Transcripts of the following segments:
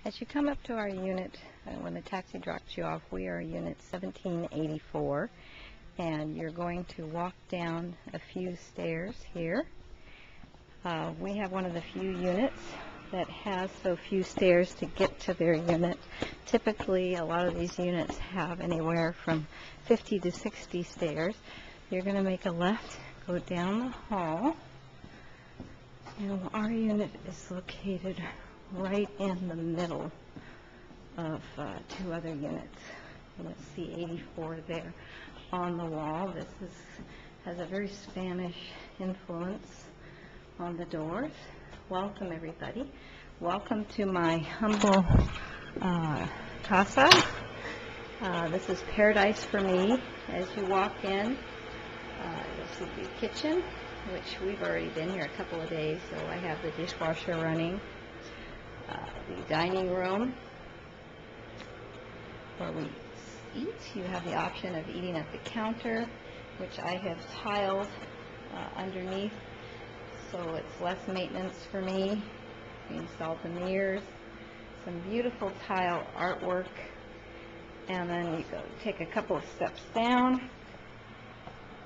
As you come up to our unit, when the taxi drops you off, we are unit 1784, and you're going to walk down a few stairs here. We have one of the few units that has so few stairs to get to their unit. Typically, a lot of these units have anywhere from 50 to 60 stairs. You're going to make a left, go down the hall, and our unit is located right in the middle of two other units. You'll see 84 there on the wall. This has a very Spanish influence on the doors. Welcome, everybody. Welcome to my humble casa. This is paradise for me. As you walk in, you'll see the kitchen, which we've already been here a couple of days, so I have the dishwasher running. The dining room, where we eat. You have the option of eating at the counter, which I have tiled underneath, so it's less maintenance for me. We installed the mirrors, some beautiful tile artwork, and then you go take a couple of steps down,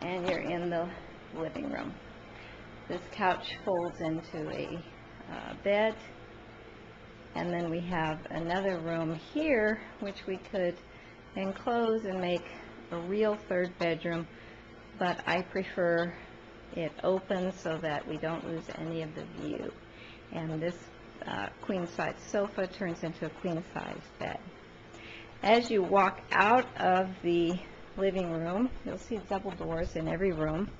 and you're in the living room. This couch folds into a bed. And then we have another room here, which we could enclose and make a real third bedroom, but I prefer it open so that we don't lose any of the view. And this queen-size sofa turns into a queen-size bed. As you walk out of the living room, you'll see double doors in every room.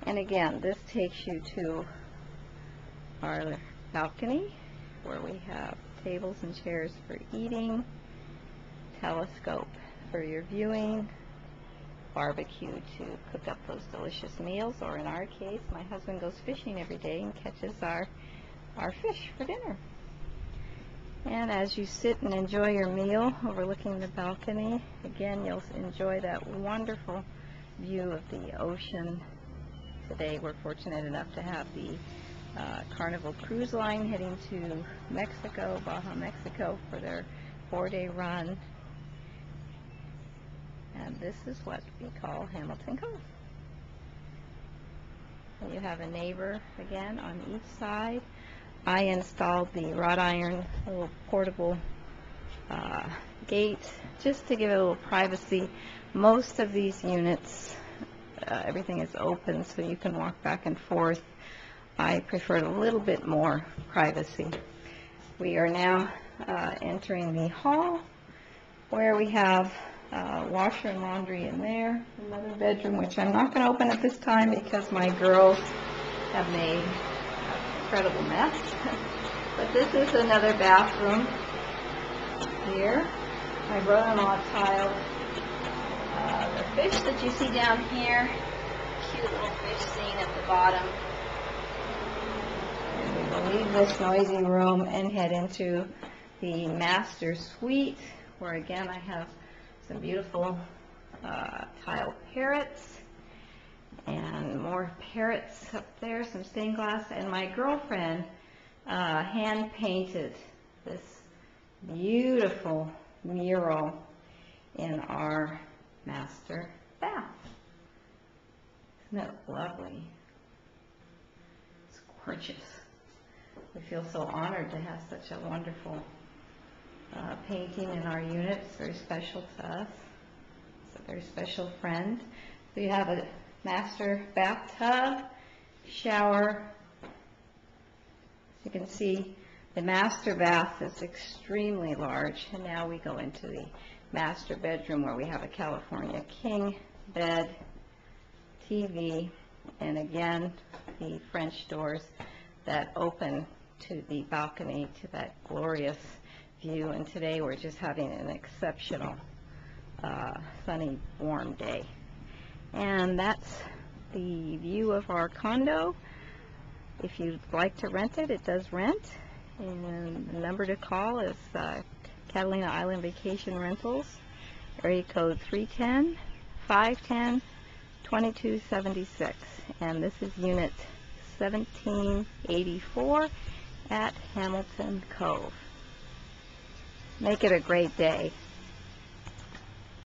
And again, this takes you to our balcony, where we have tables and chairs for eating, telescope for your viewing, barbecue to cook up those delicious meals, or in our case, my husband goes fishing every day and catches our fish for dinner. And as you sit and enjoy your meal overlooking the balcony, again, you'll enjoy that wonderful view of the ocean. Today we're fortunate enough to have the Carnival Cruise Line heading to Mexico, Baja, Mexico, for their 4-day run. And this is what we call Hamilton Cove. And you have a neighbor again on each side. I installed the wrought iron little portable gate just to give it a little privacy. Most of these units, everything is open, so you can walk back and forth. I preferred a little bit more privacy. We are now entering the hall, where we have washer and laundry in there, another bedroom, which I'm not going to open at this time because my girls have made an incredible mess. But this is another bathroom here. My brother-in-law tiled the fish that you see down here. Cute little fish scene at the bottom. We'll leave this noisy room and head into the master suite, where again I have some beautiful tile parrots and more parrots up there, some stained glass, and my girlfriend hand painted this beautiful mural in our master bath. Isn't it lovely? It's gorgeous. We feel so honored to have such a wonderful painting in our unit. It's very special to us. It's a very special friend. So you have a master bathtub, shower. As you can see, the master bath is extremely large. And now we go into the master bedroom, where we have a California king bed, TV, and again, the French doors that open to the balcony, to that glorious view. And today we're just having an exceptional sunny, warm day. And that's the view of our condo. If you'd like to rent it, it does rent. And the number to call is Catalina Island Vacation Rentals, area code 310-510-2276. And this is unit 1784 at Hamilton Cove. Make it a great day.